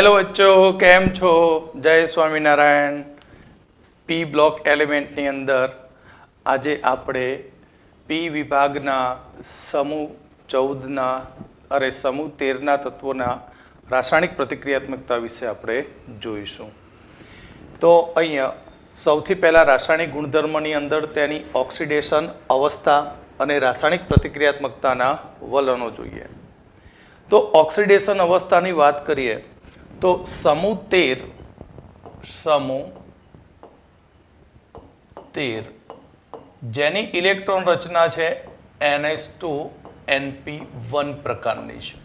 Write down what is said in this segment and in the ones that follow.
Hello બચ્ચો, કેમ છો? જય સ્વામિનારાયણ. પી બ્લોક એલિમેન્ટની અંદર આજે આપણે પી વિભાગના સમૂહ 13ના તત્વોના રાસાયણિક પ્રતિક્રિયાત્મકતા વિશે આપણે જોઈશું. તો અહીંયા સૌથી પહેલાં રાસાયણિક ગુણધર્મની અંદર તેની ઓક્સિડેશન અવસ્થા અને રાસાયણિક પ્રતિક્રિયાત્મકતાના વલણો જોઈએ. તો ઓક્સિડેશન અવસ્થાની વાત કરીએ તો સમૂહ 13 જેની ઇલેક્ટ્રોન રચના છે NH2NP1 પ્રકારની છે.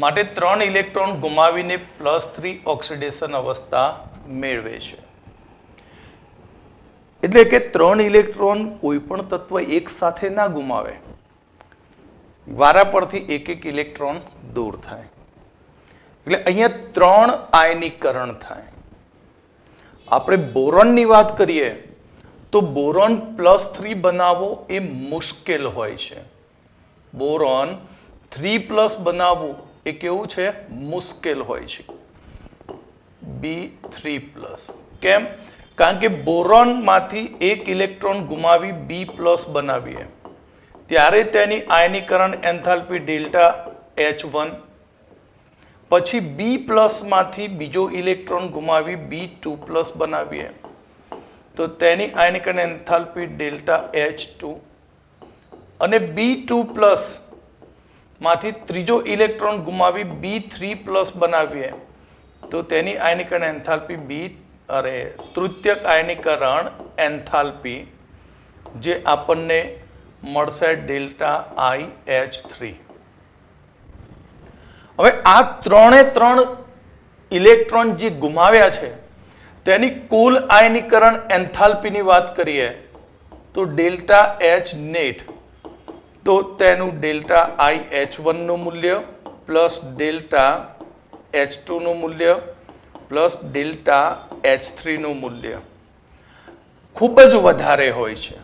માટે 3 ઇલેક્ટ્રોન ગુમાવીને +3 ઓક્સિડેશન અવસ્થા મેળવે છે. એટલે કે 3 ઇલેક્ટ્રોન કોઈ પણ તત્વ એક સાથે ના ગુમાવે, વારા પરથી એક ઇલેક્ટ્રોન દૂર થાય. એટલે અહીંયા 3 આયનીકરણ થાય. આપણે બોરોનની વાત કરીએ તો બોરોન +3 બનાવવો એ મુશ્કેલ હોય છે. બોરોન 3+ બનાવવું એ કેવું છે? મુશ્કેલ હોય છે. B3+. કેમ? કારણ કે બોરોનમાંથી એક ઇલેક્ટ્રોન ગુમાવી B+ બનાવીએ ત્યારે તેની આયનીકરણ એન્થાલ્પી ડેલ્ટા H1, પછી B+ માંથી બીજો ઇલેક્ટ્રોન ગુમાવી B2+ બનાવીએ તો તેની આયનીકરણ એન્થાલ્પી ડેલ્ટા H2, અને B2+ માંથી ત્રીજો ઇલેક્ટ્રોન ગુમાવી B3+ બનાવીએ તો તેની આયનીકરણ એન્થાલ્પી તૃતીયક આયનીકરણ એન્થાલ્પી જે આપણને મળશે ડેલ્ટા IH3. હવે આ 3 ઇલેક્ટ્રોન જે ગુમાવ્યા છે તેની કુલ આયનીકરણ એન્થાલ્પીની વાત કરીએ તો ડેલ્ટા H નેટ, તો તેનું ડેલ્ટા IH1 નું મૂલ્ય પ્લસ ડેલ્ટા H2 નું મૂલ્ય પ્લસ ડેલ્ટા H3 નું મૂલ્ય ખૂબ જ વધારે હોય છે.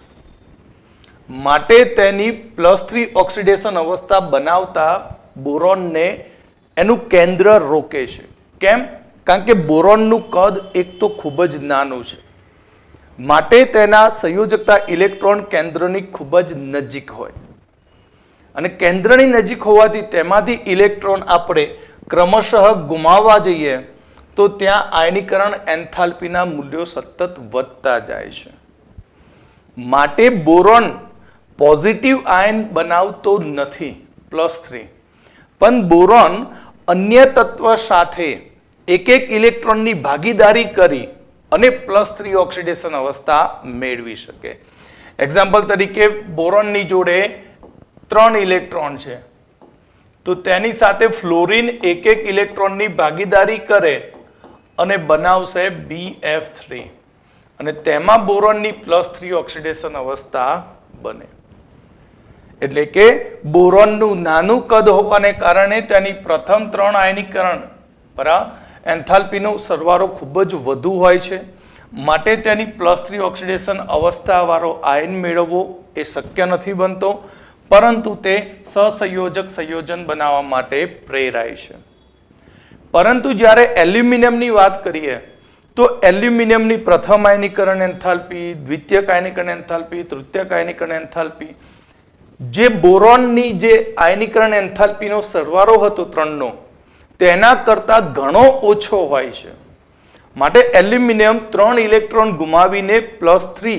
માટે તેની +3 ઓક્સિડેશન અવસ્થા બનાવતા બોરોનને એનું કેન્દ્ર રોકે છે. કેમ? કારણ કે બોરોનનું કદ એક તો ખૂબ જ નાનું છે, માટે તેના સંયોજકતા ઇલેક્ટ્રોન કેન્દ્રની ખૂબ જ નજીક હોય, અને કેન્દ્રની નજીક હોવાથી તેમાંથી ઇલેક્ટ્રોન આપણે ક્રમશઃ ગુમાવવા જઈએ તો ત્યાં આયનીકરણ એન્થાલ્પીના મૂલ્યો સતત વધતા જાય છે. માટે બોરોન પોઝિટિવ આયન બનાવતો નથી +3, પણ બોરોન અન્ય તત્વ સાથે એક ઇલેક્ટ્રોનની ભાગીદારી કરી અને +3 ઓક્સિડેશન અવસ્થા મેળવી શકે. એક્ઝામ્પલ તરીકે બોરોનની જોડે 3 ઇલેક્ટ્રોન છે તો તેની સાથે ફ્લોરિન એક ઇલેક્ટ્રોનની ભાગીદારી કરે અને બનાવશે BF3, અને તેમાં બોરોનની +3 ઓક્સિડેશન અવસ્થા બને. એટલે કે બોરોનનું નાનું કદ હોવાને કારણે તેની પ્રથમ 3 આયનીકરણ એન્થાલ્પીનો સરવાળો ખૂબ જ વધુ હોય છે. માટે તેની +3 ઓક્સિડેશન અવસ્થાવાળો આયન મેળવવો એ શક્ય નથી બનતો, પરંતુ તે સહસંયોજક સંયોજન બનાવવા માટે પ્રેરાય છે. પરંતુ જ્યારે એલ્યુમિનિયમની વાત કરીએ તો એલ્યુમિનિયમની પ્રથમ આયનીકરણ એન્થાલ્પી, દ્વિતીયક આયનીકરણ એન્થાલ્પી, તૃતીયક આયનીકરણ એન્થાલ્પી જે બોરોનની જે આયનીકરણ એન્થાલ્પીનો સરવાળો હતો 3નો તેના કરતા ઘણો ઓછો હોય છે. માટે એલ્યુમિનિયમ 3 ઇલેક્ટ્રોન ગુમાવીને +3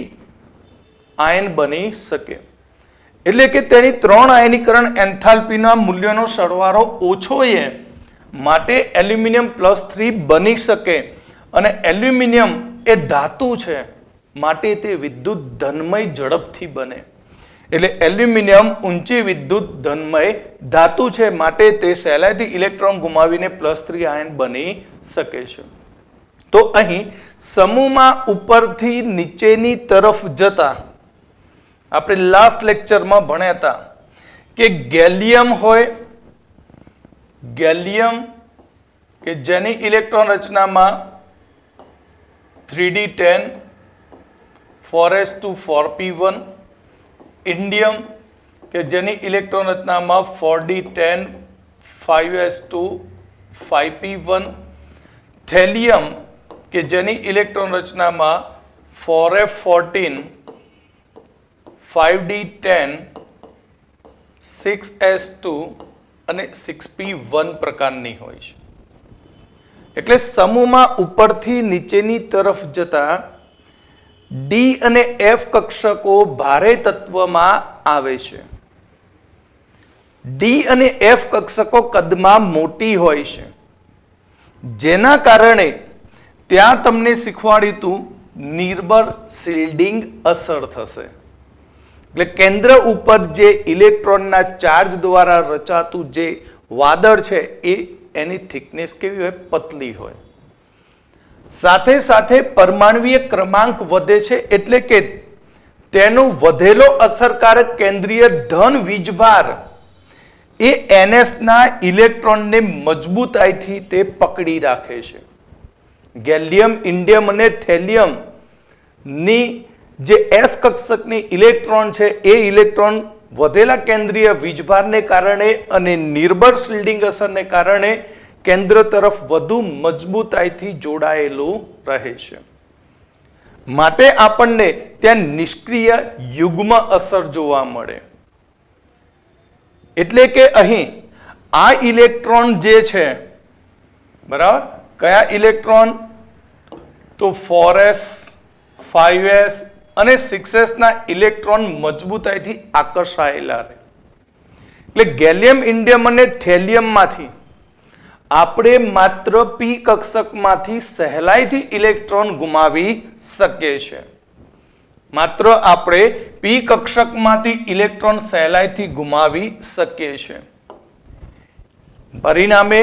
આયન બની શકે. એટલે કે તેની 3 આયનીકરણ એન્થાલ્પીના મૂલ્યનો સરવાળો ઓછો છે, માટે એલ્યુમિનિયમ +3 બની શકે. અને એલ્યુમિનિયમ એ ધાતુ છે, માટે તે વિદ્યુત ધનમય ઝડપથી બને. એટલે એલ્યુમિનિયમ ઊંચી વિદ્યુત ધનમય ધાતુ છે, માટે તે સહેલાઈથી ઇલેક્ટ્રોન ગુમાવીને +3 આયન બની શકે છે. તો અહીં સમૂહમાં ઉપરથી નીચેની તરફ જતા આપણે લાસ્ટ લેક્ચરમાં ભણ્યા હતા કે ગેલિયમ હોય, ગેલિયમ કે જેની ઇલેક્ટ્રોન રચનામાં 3d10 4s2 4p1, ઇન્ડિયમ કે જેની ઇલેક્ટ્રોન રચનામાં 4d10 5s2 5p1, થેલિયમ કે જેની ઇલેક્ટ્રોન રચનામાં 4f14 5d10 6s2 અને 6p1 પ્રકારની હોય છે. એટલે સમૂહમાં ઉપરથી નીચેની તરફ જતા ડી અને એફ કક્ષકો ભારે તત્વમાં આવે છે. ડી અને એફ કક્ષકો કદમાં મોટી હોય છે, જેના કારણે ત્યાં તમને શીખવાડ્યું હતું નિર્બળ શિલ્ડિંગ અસર થશે. એટલે કેન્દ્ર ઉપર જે ઇલેક્ટ્રોનના ચાર્જ દ્વારા રચાતું જે વાદળ છે એ એની થિકનેસ કેવી હોય? પતલી હોય. સાથે સાથે પરમાણુય ક્રમાંક વધે છે, એટલે કે તેનો વધેલો અસરકારક કેન્દ્રીય ધન વીજભાર એ NS ના ઇલેક્ટ્રોનને મજબૂતાઈથી તે પકડી રાખે છે. ગેલિયમ, ઇન્ડિયમ અને થેલિયમ ની જે S કક્ષકની ઇલેક્ટ્રોન છે એ ઇલેક્ટ્રોન વધેલા કેન્દ્રીય વીજભારને કારણે અને નિર્બળ શિલ્ડિંગ અસરને કારણે કેન્દ્ર તરફ વધુ મજબૂતાઈથી જોડાયેલું રહે છે. માટે આપણને ત્યાં નિષ્ક્રિય યુગ્મ અસર જોવા મળે. એટલે કે અહીં આ ઇલેક્ટ્રોન જે છે, બરાબર, કયા ઇલેક્ટ્રોન? તો 4s 5s અને 6s ના ઇલેક્ટ્રોન મજબૂતાઈથી આકર્ષાયેલા રહે. એટલે ગેલિયમ, ઇન્ડિયમ અને થેલિયમ માંથી આપણે માત્ર પી કક્ષકમાંથી સહેલાઈથી ઇલેક્ટ્રોન ગુમાવી શકીએ છીએ. માત્ર આપણે પી કક્ષકમાંથી ઇલેક્ટ્રોન સહેલાઈથી ગુમાવી શકીએ છીએ. પરિણામે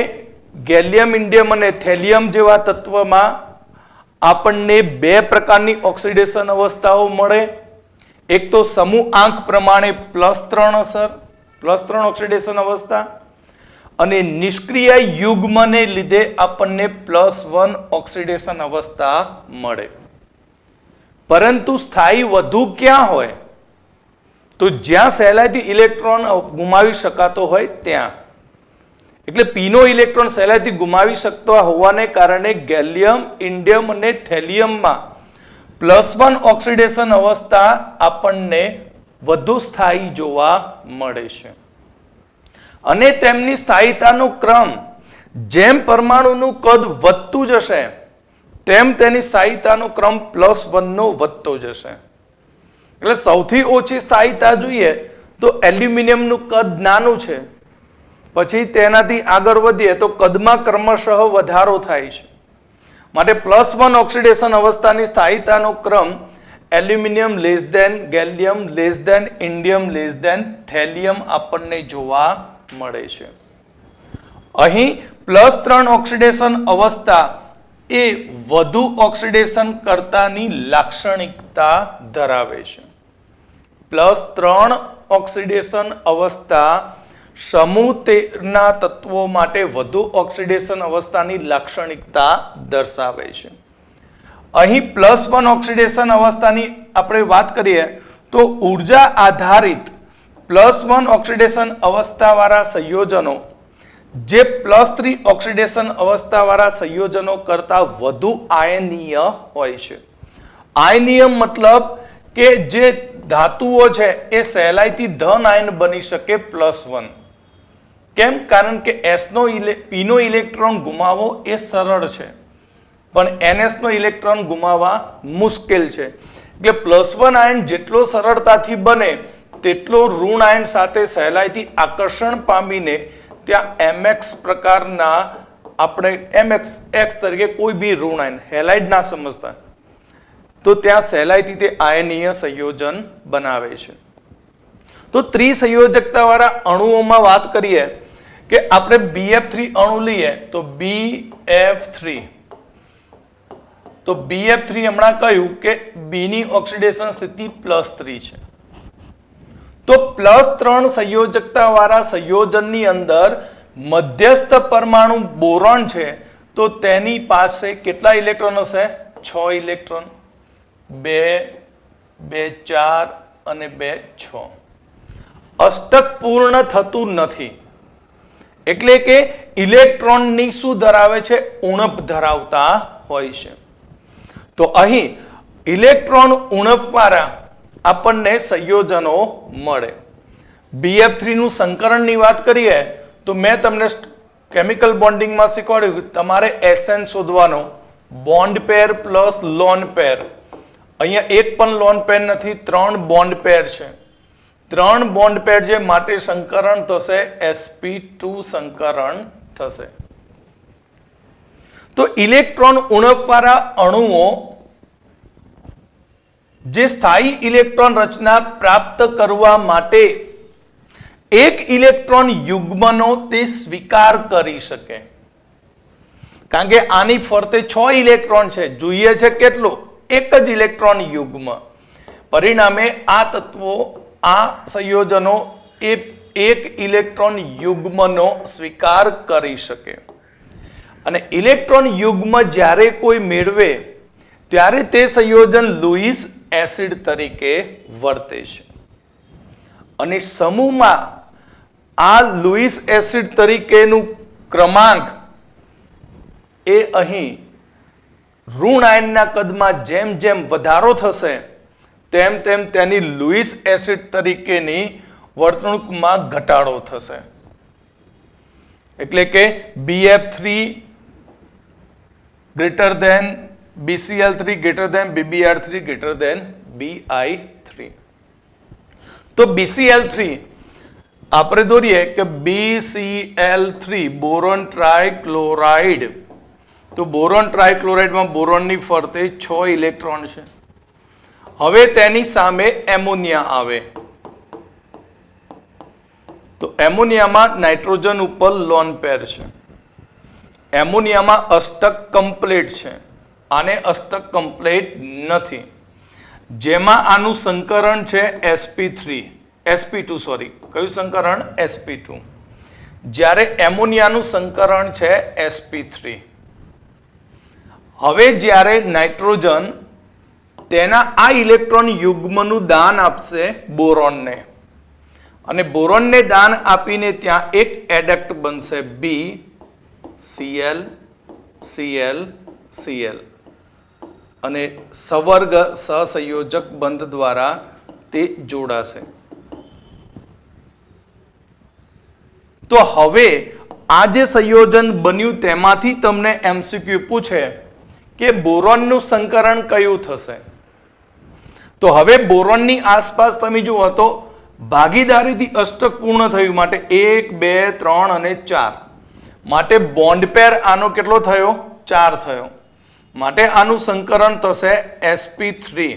ગેલિયમ, ઇન્ડિયમ અને થેલિયમ જેવા તત્વમાં આપણને બે પ્રકારની ઓક્સિડેશન અવસ્થાઓ મળે. એક તો સમૂહ આંક પ્રમાણે +3 અસર, +3 ઓક્સિડેશન અવસ્થા, અને નિષ્ક્રિય યુગ્મને લીધે આપણને +1 ઓક્સિડેશન અવસ્થા મળે. પરંતુ સ્થાયી વધુ ક્યાં હોય? તો જ્યાં સહેલાઈથી ઇલેક્ટ્રોન ગુમાવી શકાતો હોય ત્યાં. એટલે પીનો ઇલેક્ટ્રોન સહેલાઈથી ગુમાવી શકતો હોવાને કારણે ગેલિયમ, ઇન્ડિયમ અને થેલિયમમાં +1 ઓક્સિડેશન અવસ્થા આપણને વધુ સ્થાયી જોવા મળે છે. અને તેમની સ્થાયીતાનો ક્રમ જેમ પરમાણુનું કદ વધતું જશે તેમ તેની સ્થાયીતાનો ક્રમ +1 નો વધતો જશે. એટલે સૌથી ઓછી સ્થાયીતા જોઈએ તો એલ્યુમિનિયમનું કદ નાનું છે, પછી તેનાથી આગળ વધીએ તો કદમાં ક્રમશઃ વધારો થાય છે. માટે +1 ઓક્સિડેશન અવસ્થાની સ્થાયીતાનો ક્રમ aluminium less than gallium less than indium less than thallium આપણને જોવા મળે છે. અહીં +3 ઓક્સિડેશન અવસ્થા એ વધુ ઓક્સિડેશન કરતાની લાક્ષણિકતા ધરાવે છે. +3 ઓક્સિડેશન અવસ્થા સમૂહ ના તત્વો માટે વધુ ઓક્સિડેશન અવસ્થાની લાક્ષણિકતા દર્શાવે છે. અહીં +1 ઓક્સિડેશન અવસ્થાની આપણે વાત કરીએ તો ઉર્જા આધારિત +1 ઓક્સિડેશન અવસ્થાવાળા સંયોજનો જે +3 ઓક્સિડેશન અવસ્થાવાળા સંયોજનો કરતાં વધુ આયનીય હોય છે. આયનીય મતલબ કે જે ધાતુઓ છે એ સહેલાઈથી ધન આયન બની શકે +1. કેમ? કારણ કે P નો ઇલેક્ટ્રોન ગુમાવવો એ સરળ છે, પણ NS નો ઇલેક્ટ્રોન ગુમાવવા મુશ્કેલ છે. એટલે +1 આયન જેટલો સરળતાથી બને તેટલો ઋણ આયન સાથે સહેલાઈથી આકર્ષણ પામીને ત્યાં MX પ્રકારના, આપણે MX તરીકે કોઈ બી ઋણ આયન, હેલાઇડ ના સમજતા, તો ત્યાં સહેલાઈથી તે આયનીય સંયોજન બનાવે છે. તો ત્રિસંયોજકતા વાળા અણુઓમાં વાત કરીએ કે આપણે BF3 અણુ લઈએ તો BF3 હમણાં કહ્યું કે B ની ઓક્સિડેશન સ્થિતિ +3 છે. તો +3 સંયોજકતા વાળા સંયોજનની અંદર મધ્યસ્થ પરમાણુ બોરોન છે, તો તેની પાસે કેટલા ઇલેક્ટ્રોન હશે? 6 ઇલેક્ટ્રોન. 2 2 4 અને 2 6. અષ્ટક પૂર્ણ થતું નથી. એટલે કે ઇલેક્ટ્રોનની શું ધરાવે છે? ઉણપ ધરાવતા હોય છે. તો અહીં ઇલેક્ટ્રોન ઉણપવાળા આપણને સંયોજનો મળે. BF3 નું સંકરણની વાત કરીએ તો મેં તમને કેમિકલ બોન્ડિંગમાં શીખવાડ્યું કે તમારે SN શોધવાનો, બોન્ડ પેર પ્લસ લોન પેર. અહીંયા એક પણ લોન પેર નથી, 3 બોન્ડ પેર છે. 3 બોન્ડ પેર છે માટે સંકરણ થશે sp2 સંકરણ થશે. તો ઇલેક્ટ્રોન ઉણપવાળા અણુઓ જે સ્થાયી ઇલેક્ટ્રોન રચના પ્રાપ્ત કરવા માટે એક ઇલેક્ટ્રોન યુગ્મનો તે સ્વીકાર કરી શકે. કારણ કે આની ફરતે 6 ઇલેક્ટ્રોન છે, જોઈએ છે કેટલું? એક જ ઇલેક્ટ્રોન યુગ્મ. પરિણામે આ તત્વો, આ સંયોજનો એ એક ઇલેક્ટ્રોન યુગ્મનો સ્વીકાર કરી શકે. અને ઇલેક્ટ્રોન યુગ્મ જ્યારે કોઈ મેળવે ત્યારે તે સંયોજન લુઈસ એસિડ તરીકે વર્તે છે. અને સમૂહમાં આ લુઈસ એસિડ તરીકેનું ક્રમાંક એ અહીં ઋણ આયનના કદમાં જેમ જેમ વધારો થશે તેમ તેમ તેની લુઈસ એસિડ તરીકેની વર્તણૂકમાં ઘટાડો થશે. એટલે કે BF3 greater than BCl3 greater than BBr3 greater than BI3. તો BCl3 આપણે દોરીએ કે BCl3 બોરોન ટ્રાયક્લોરાઇડ. તો બોરોન ટ્રાયક્લોરાઇડમાં બોરોનની ફરતે 6 ઇલેક્ટ્રોન છે. હવે તેની સામે એમોનિયા આવે તો એમોનિયામાં નાઇટ્રોજન ઉપર લોન પેર છે. એમોનિયામાં અષ્ટક કમ્પ્લીટ છે, આને અષ્ટક કમ્પ્લીટ નથી, જેમાં આનું સંકરણ છે sp2 સોરી, કયું સંકરણ? sp2. જ્યારે એમોનિયાનું સંકરણ છે sp3. હવે જ્યારે નાઇટ્રોજન તેના આ ઇલેક્ટ્રોન યુગ્મનું દાન આપશે બોરોનને, અને બોરોનને દાન આપીને ત્યાં એક એડક્ટ બનશે BCl Cl Cl, અને સવર્ગ સહસંયોજક બંધ દ્વારા તે જોડાશે. તો હવે આ જે સંયોજન બન્યું તેમાંથી તમને MCQ પૂછે કે બોરોનનું સંકરણ કયું થશે? તો હવે બોરોનની આસપાસ તમે જુઓ તો ભાગીદારીથી અષ્ટક પૂર્ણ થયું માટે 1 2 3 અને 4 માટે બોન્ડ પેર આનો કેટલો થયો? 4 થયો. માટે આનું સંકરણ થશે sp3.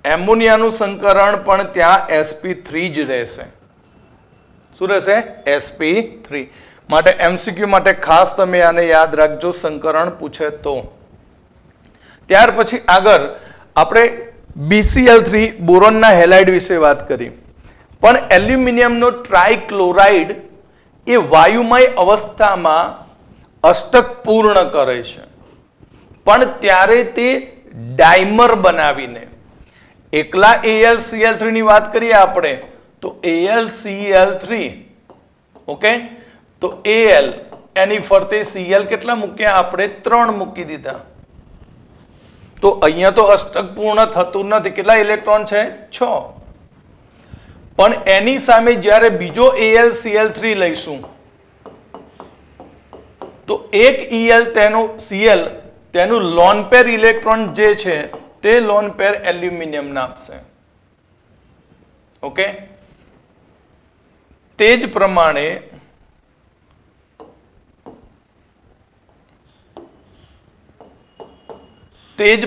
એમોનિયાનું સંકરણ પણ ત્યાં sp3 જ રહેશે. શું રહેશે? sp3. માટે MCQ માટે ખાસ તમે આને યાદ રાખજો, સંકરણ પૂછે તો. ત્યાર પછી આગળ આપણે BCl3 બોરોનના હેલાઇડ વિશે વાત કરી, પણ એલ્યુમિનિયમનો ટ્રાયક્લોરાઇડ એ વાયુમય અવસ્થામાં અષ્ટક પૂર્ણ કરે છે, પણ ત્યારે તે ડાયમર બનાવીને, એકલા AlCl3 ની વાત કરીએ આપણે તો AlCl3, ઓકે, તો Al એની ફરતે Cl કેટલા મૂક્યા? આપણે 3 મૂકી દીધા. તો અહીંયા તો અષ્ટક પૂર્ણ થતું નથી. કેટલા ઇલેક્ટ્રોન છે? 6. પણ એની સામે જ્યારે બીજો AlCl3 લઈશું તો એક EL Cl તેનું લોન પેર ઇલેક્ટ્રોન જે છે તે લોન પેર એલ્યુમિનિયમના આપશે. ઓકે, તે જ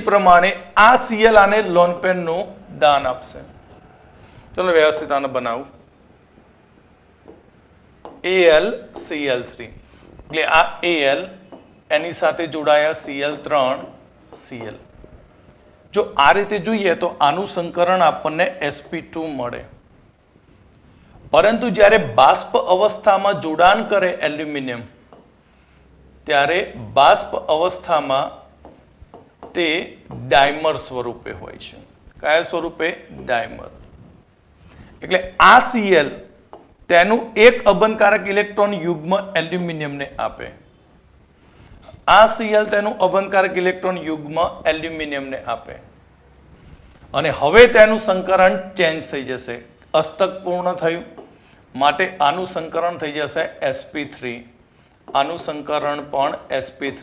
પ્રમાણે આ Cl આને લોન પેરનું દાન આપશે. ચલો વ્યવસ્થિત આને બનાવું. AlCl3 એટલે આ Al, એની સાથે જોડાયા Cl3 Cl. જો આ રીતે જોઈએ તો આનું સંકરણ આપણને sp2 મળે. પરંતુ જ્યારે બાષ્પ અવસ્થામાં જોડાણ કરે એલ્યુમિનિયમ, ત્યારે બાષ્પ અવસ્થામાં તે ડાયમર સ્વરૂપે હોય છે. કયા સ્વરૂપે? ડાયમર. એટલે આ Cl તેનું એક અબંધકારક ઇલેક્ટ્રોન યુગ્મ એલ્યુમિનિયમને આપે. આ Cl તેનું અબંધકારક ઇલેક્ટ્રોન યુગ્મ એલ્યુમિનિયમને આપે. અને હવે તેનું સંકરણ ચેન્જ થઈ જશે. અષ્ટક પૂર્ણ થયું માટે આનું સંકરણ થઈ જશે sp3. આનું સંકરણ પણ sp3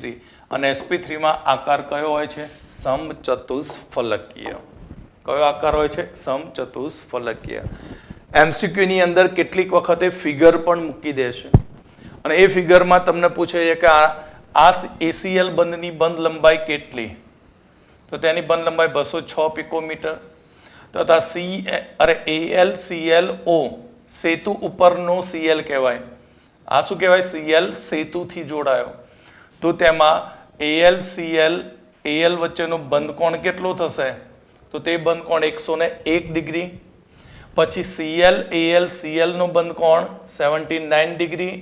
અને sp3 માં આકાર કયો હોય છે? સમચતુષ્ફલકીય. કયો આકાર હોય છે? સમચતુષ્ફલકીય. MCQ ની અંદર કેટલીક વખતે ફિગર પણ મૂકી દે છે અને એ ફિગરમાં તમને પૂછે છે કે આ ACl બંધની બંધ લંબાઈ કેટલી? તો તેની બંધ લંબાઈ 206 પિકોમીટર તથા AlClO સેતુ ઉપરનો Cl કહેવાય. આ શું કહેવાય? Cl સેતુથી જોડાયો. તો તેમાં AlCl Al વચ્ચેનો બંધ કોણ કેટલો થશે? તો તે બંધ કોણ 101 ડિગ્રી. પછી Cl AlCl નો બંધ કોણ 79 ડિગ્રી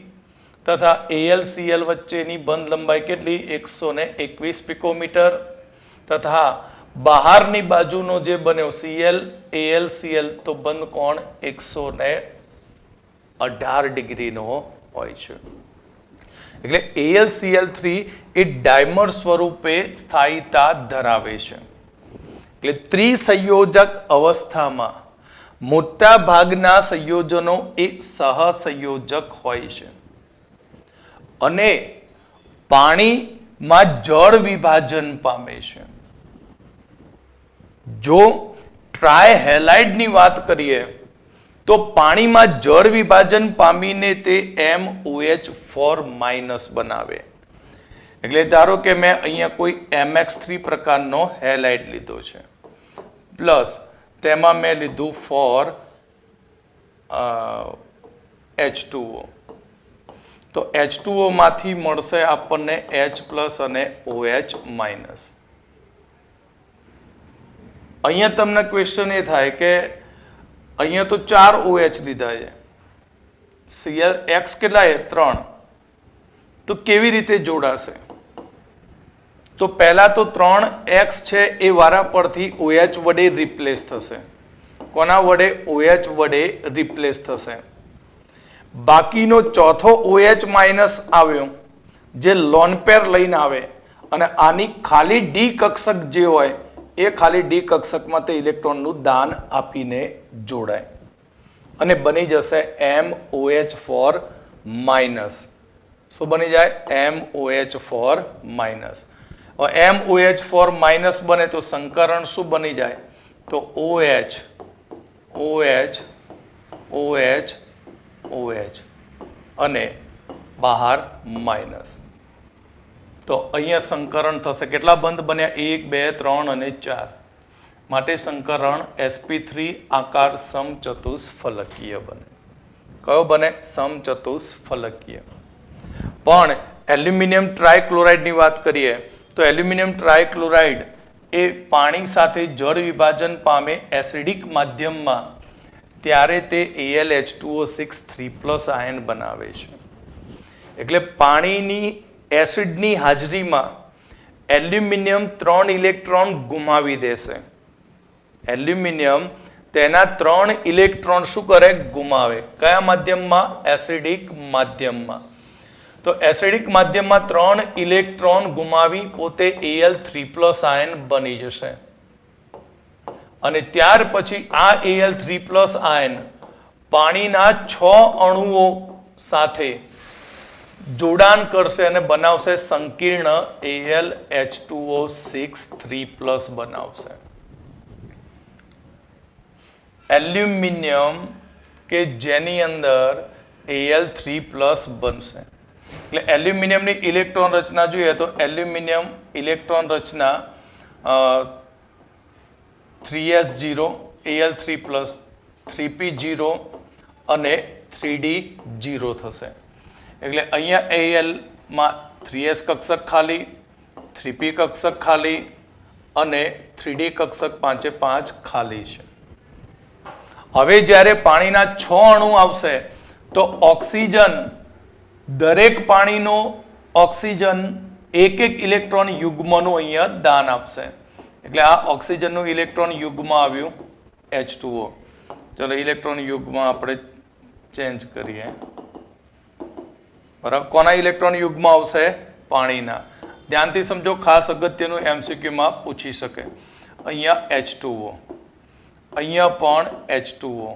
તથા AlCl વચ્ચેની બંધ લંબાઈ કેટલી? 121 પિકોમીટર તથા બહારની બાજુનો જે બન્યો Cl AlCl તો બંધ કોણ 118 ડિગ્રીનો હોય છે. એટલે AlCl3 એ ડાયમર સ્વરૂપે સ્થાયીતા ધરાવે છે. એટલે ત્રિસંયોજક અવસ્થામાં મોટા ભાગના સંયોજનો એ સહસંયોજક હોય છે અને પાણીમાં જળ વિભાજન પામે છે. જો ટ્રાયહેલાઇડની વાત કરીએ તો પાણીમાં જળ વિભાજન પામીને તે MOH4- બનાવે. એટલે ધારો કે મેં અહીંયા કોઈ MX3 પ્રકારનો હેલાઇડ લીધો છે પ્લસ તેમાં મેં લીધું H2O. તો H2O માંથી મળશે આપણને H+ અને OH-. અહીંયા તમને ક્વેશ્ચન એ થાય કે અહીંયા તો 4 OH લીધા છે, Cl X કેટલા છે? 3. તો કેવી રીતે જોડાશે? તો પહેલા તો 3x છે એ વારા પરથી OH વડે રિપ્લેસ થશે. કોના વડે? OH વડે રિપ્લેસ થશે. બાકીનો ચોથો OH- આવ્યો જે લોન પેર લઈને આવે અને આની ખાલી ડી કક્ષક જે હોય એ ખાલી ડી કક્ષકમાં તે ઇલેક્ટ્રોનનું દાન આપીને જોડાય અને બની જશે MOH4-. શું બની જાય? MOH4-. MOH4- બને તો સંકરણ શું બની જાય? તો OH OH OH OH અને બહાર માઇનસ. તો અહીંયા સંકરણ થશે. કેટલા બંધ બન્યા? 1 2 3 અને 4. માટે સંકરણ sp3 આકાર સમચતુષ્ફલકીય બને. કયો બને? સમચતુષ્ફલકીય. પણ એલ્યુમિનિયમ ટ્રાયક્લોરાઇડની વાત કરીએ તો એલ્યુમિનિયમ ટ્રાયક્લોરાઇડ એ પાણી સાથે જળ વિભાજન પામે એસિડિક માધ્યમમાં ત્યારે તે AlH2O6 3+ આયન બનાવે છે. એટલે પાણીની એસિડની હાજરીમાં એલ્યુમિનિયમ 3 ઇલેક્ટ્રોન ગુમાવી દેશે. એલ્યુમિનિયમ તેના 3 ઇલેક્ટ્રોન શું કરે? ગુમાવે. કયા માધ્યમમાં? એસિડિક માધ્યમમાં. તો એસિડિક માધ્યમમાં 3 ઇલેક્ટ્રોન ગુમાવી પોતે Al3+ આયન બની જશે અને ત્યાર પછી આ Al3+ આયન પાણીના 6 અણુઓ સાથે જોડાણ કરશે અને બનાવશે સંકીર્ણ AlH2O6 3+ બનાવશે. એલ્યુમિનિયમ કે જેની અંદર Al3+ બનશે. એટલે એલ્યુમિનિયમની ઇલેક્ટ્રોન રચના જોઈએ તો એલ્યુમિનિયમ ઇલેક્ટ્રોન રચના 3s0 Al3+, 3p0 અને 3d0 થશે. એટલે અહીંયા Al માં 3s કક્ષક ખાલી, 3p કક્ષક ખાલી અને 3d કક્ષક 5 ખાલી છે. હવે જ્યારે પાણીના 6 અણુ આવશે તો ઓક્સિજન, દરેક પાણીનો ઓક્સિજન એક ઇલેક્ટ્રોન યુગ્મનું અહીંયા દાન આપશે. એટલે આ ઓક્સિજનનું ઇલેક્ટ્રોન યુગ્મ આવ્યું H2O. ચલો ઇલેક્ટ્રોન યુગ્મ આપણે ચેન્જ કરીએ, બરાબર. કોના ઇલેક્ટ્રોન યુગ્મ આવશે? પાણીના. ધ્યાનથી સમજો, ખાસ અગત્યનું MCQ માં પૂછી શકે. અહીંયા H2O, અહીંયા પણ H2O.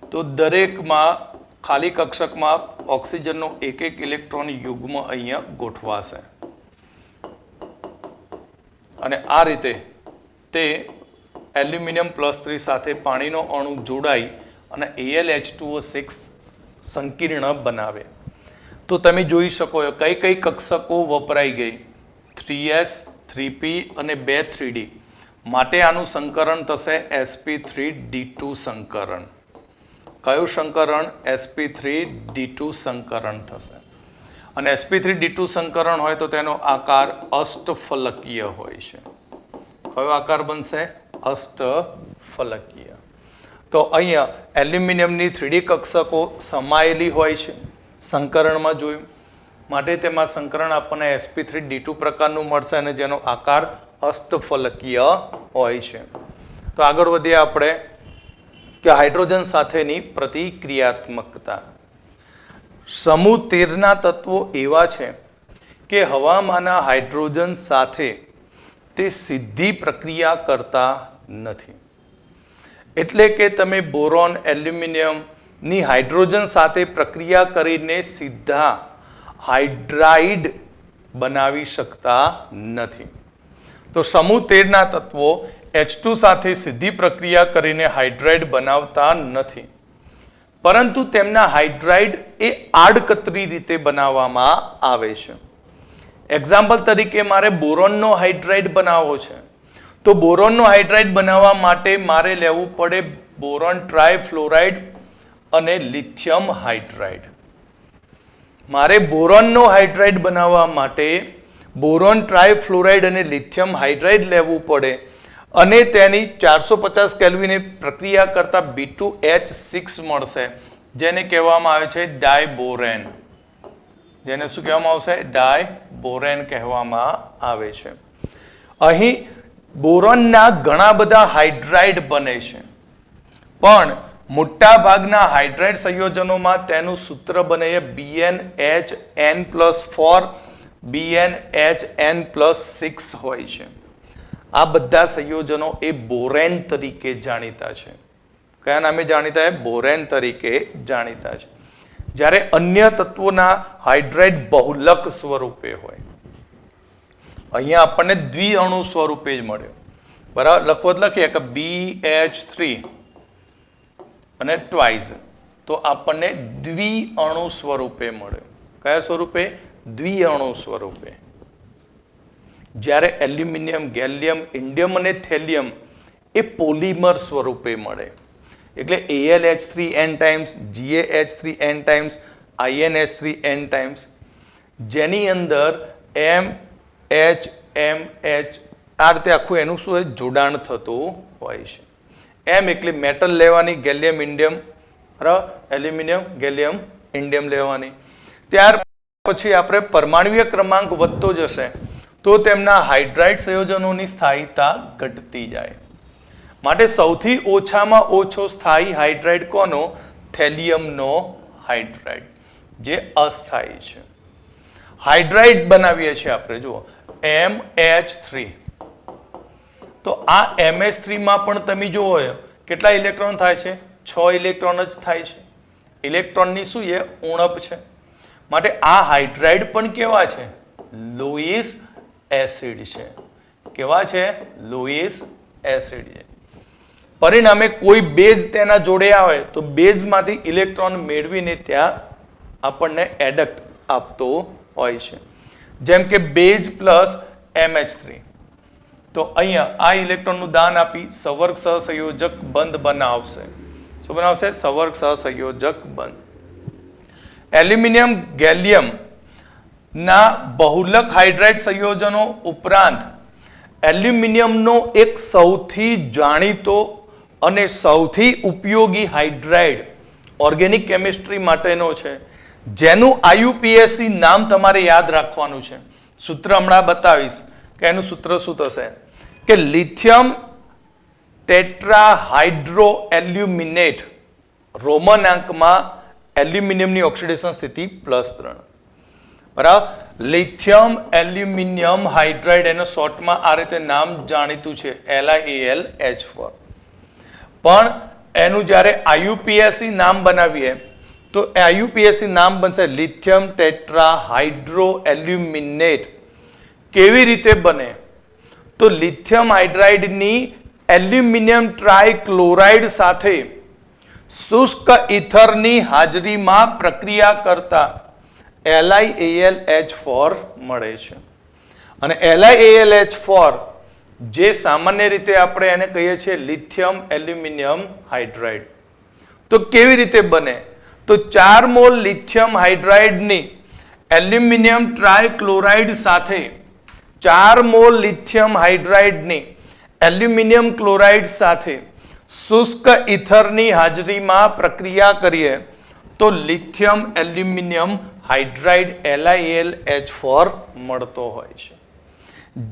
તો દરેકમાં ખાલી કક્ષકમાં ઓક્સિજનનો એક એક ઇલેક્ટ્રોન યુગ્મ અહીંયા ગોઠવાશે અને આ રીતે તે એલ્યુમિનિયમ +3 સાથે પાણીનો અણુ જોડાઈ અને AlH2O6 સંકીર્ણ બનાવે. તો તમે જોઈ શકો કઈ કઈ કક્ષકો વપરાઈ ગઈ. 3s, 3p અને 2 3d માટે આનું સંકરણ થશે sp3d2 સંકરણ. કયું સંકરણ? sp3d2 સંકરણ થશે. અને sp3d2 સંકરણ હોય તો તેનો આકાર અષ્ટફલકીય હોય છે. કયો આકાર બનશે? અષ્ટફલકીય. તો અહીંયા એલ્યુમિનિયમની 3d કક્ષકો સમાયેલી હોય છે, સંકરણમાં જોયું, માટે તેમાં સંકરણ આપણને sp3d2 પ્રકારનું મળશે અને જેનો આકાર અષ્ટફલકીય હોય છે. તો આગળ વધીએ આપણે કે હાઇડ્રોજન સાથેની પ્રતિક્રિયાત્મકતા. સમૂહ 13ના તત્વો એવા છે કે હવામાંના હાઇડ્રોજન સાથે તે સીધી પ્રક્રિયા કરતા નથી. એટલે કે તમે બોરોન, એલ્યુમિનિયમની હાઇડ્રોજન સાથે પ્રક્રિયા કરીને સીધા હાઇડ્રાઇડ બનાવી શકતા નથી. તો સમૂહ 13ના તત્વો H2 સાથે સીધી પ્રક્રિયા કરીને હાઇડ્રાઇડ બનાવતા નથી, પરંતુ તેમના હાઇડ્રાઇડ એ આડકતરી રીતે બનાવવામાં આવે છે. એક્ઝામ્પલ તરીકે મારે બોરોનનો હાઇડ્રાઇડ બનાવવો છે, તો બોરોનનો હાઇડ્રાઇડ બનાવવા માટે મારે લેવું પડે બોરોન ટ્રાયફ્લોરાઇડ અને લિથિયમ હાઇડ્રાઇડ. મારે બોરોનનો હાઇડ્રાઇડ બનાવવા માટે બોરોન ટ્રાયફ્લોરાઇડ અને લિથિયમ હાઇડ્રાઇડ લેવું પડે અને તેની 450 કેલ્વિને પ્રક્રિયા કરતા B2H6 મળશે, જેને કહેવામાં આવે છે ડાયબોરેન. જેને શું કહેવામાં આવશે? ડાયબોરેન કહેવામાં આવે છે. અહીં બોરોનના ઘણા બધા હાઇડ્રાઇડ બને છે, પણ મોટા ભાગના હાઇડ્રાઇડ સંયોજનોમાં તેનું સૂત્ર બને છે BnHn+4 BnHn+6 હોય છે. આ બધા સંયોજનો એ બોરેન તરીકે જાણીતા છે. કયા નામે જાણીતા છે? બોરેન તરીકે જાણીતા છે. જ્યારે અન્ય તત્વોના હાઇડ્રાઇડ બહુલક સ્વરૂપે હોય. અહીંયા આપણને દ્વિઅણુ સ્વરૂપે જ મળ્યો, બરાબર. લખો લખીએ કે BH3 અને ટ્વાઇસ, તો આપણને દ્વિઅણુ સ્વરૂપે મળ્યો. કયા સ્વરૂપે? દ્વિઅણુ સ્વરૂપે. જ્યારે એલ્યુમિનિયમ, ગેલિયમ, ઇન્ડિયમ અને થેલિયમ એ પોલિમર સ્વરૂપે મળે. એટલે AlH3n times, GaH3n times, InH3n times, જેની અંદર MH આ રીતે આખું એનું શું હોય? જોડાણ થતું હોય છે. M એટલે મેટલ લેવાની, ગેલિયમ, ઇન્ડિયમ, બરાબર, એલ્યુમિનિયમ, ગેલિયમ, ઇન્ડિયમ લેવાની. ત્યાર પછી આપણે પરમાણુય ક્રમાંક વધતો જશે તો તેમના હાઇડ્રાઇડ સંયોજનોની સ્થાયીતા ઘટતી જાય. માટે સૌથી ઓછામાં ઓછો સ્થાયી હાઇડ્રાઇડ કોનો? થેલિયમનો હાઇડ્રાઇડ, જે અસ્થાયી છે. હાઇડ્રાઇડ બનાવીએ છીએ આપણે, જુઓ MH3. તો આ MH3 માં પણ તમે જુઓ કેટલા ઇલેક્ટ્રોન થાય છે? 6 ઇલેક્ટ્રોન જ થાય છે. ઇલેક્ટ્રોનની શું છે? ઉણપ છે. માટે આ હાઇડ્રાઇડ પણ કેવા છે? લોઇસ એસિડ છે. કેવા છે? લોઇસ એસિડ છે. પરિણામે કોઈ બેઝ તેના જોડે આવે તો બેઝમાંથી ઇલેક્ટ્રોન મેળવીને ત્યાં આપણને એડક્ટ આપતો હોય છે. જેમ કે બેઝ પ્લસ MH3. તો અહીંયા આ ઇલેક્ટ્રોનનું દાન આપી સવર્ગ સહસંયોજક બંધ બનાવશે. શું બનાવશે? સવર્ગ સહસંયોજક બંધ. એલ્યુમિનિયમ, ગેલિયમ ના બહુલક હાઇડ્રાઇડ સંયોજનો ઉપરાંત એલ્યુમિનિયમનો એક સૌથી જાણીતો અને સૌથી ઉપયોગી હાઇડ્રાઇડ ઓર્ગેનિક કેમિસ્ટ્રી માટેનો છે, જેનું IUPAC નામ તમારે યાદ રાખવાનું છે. સૂત્ર હમણાં બતાવીશ કે એનું સૂત્ર શું થશે, કે લિથિયમ ટેટ્રાહાઇડ્રો એલ્યુમિનેટ રોમનાંકમાં એલ્યુમિનિયમની ઓક્સિડેશન સ્થિતિ +3. બરાબર. લિથિયમ એલ્યુમિનિયમ હાઇડ્રાઇડ એનો શોર્ટમાં આ રીતે નામ જાણીતું છે LiAlH4. પણ એનું જ્યારે IUPAC નામ બનાવીએ તો IUPAC નામ બનશે લિથિયમ ટેટ્રા હાઇડ્રો એલ્યુમિનેટ. કેવી રીતે બને? તો લિથિયમ હાઇડ્રાઇડની એલ્યુમિનિયમ ટ્રાયક્લોરાઇડ સાથે શુષ્ક ઇથરની હાજરીમાં પ્રક્રિયા કરતા LiAlH4 મળે છે. અને LiAlH4 જે સામાન્ય રીતે આપણે એને કહીએ છીએ લિથિયમ એલ્યુમિનિયમ હાઇડ્રાઇડ. તો કેવી રીતે બને? તો 4 મોલ લિથિયમ હાઇડ્રાઇડની એલ્યુમિનિયમ ટ્રાયક્લોરાઇડ સાથે 4 મોલ લિથિયમ હાઇડ્રાઇડની એલ્યુમિનિયમ ક્લોરાઇડ સાથે શુષ્ક ઇથરની હાજરીમાં પ્રક્રિયા કરીએ તો લિથિયમ એલ્યુમિનિયમ હાઇડ્રાઇડ LiAlH4 મળતો હોય છે,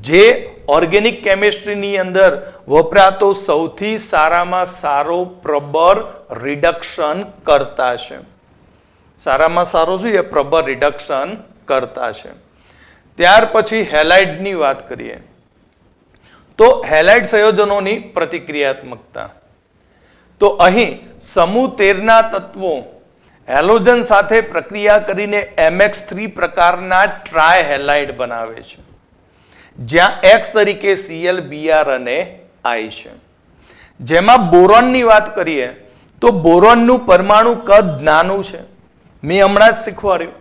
જે ઓર્ગેનિક કેમિસ્ટ્રીની અંદર વપરાતો સૌથી સારામાં સારો પ્રબર રિડક્શન કરતા છે. સારામાં સારો શું છે? પ્રબર રિડક્શન કરતા છે. ત્યાર પછી હેલાઇડની વાત કરીએ તો હેલાઇડ સંયોજનોની પ્રતિક્રિયાત્મકતા. તો અહીં સમૂહ 13ના તત્વો હેલોજન સાથે પ્રક્રિયા કરીને MX3 પ્રકારના ટ્રાયહેલાઇડ બનાવે છે, જ્યાં X તરીકે Cl, Br અને I છે. જેમાં બોરોનની વાત કરીએ તો બોરોનનું પરમાણુ કદ નાનું છે. મેં હમણાં જ શીખવાડ્યું,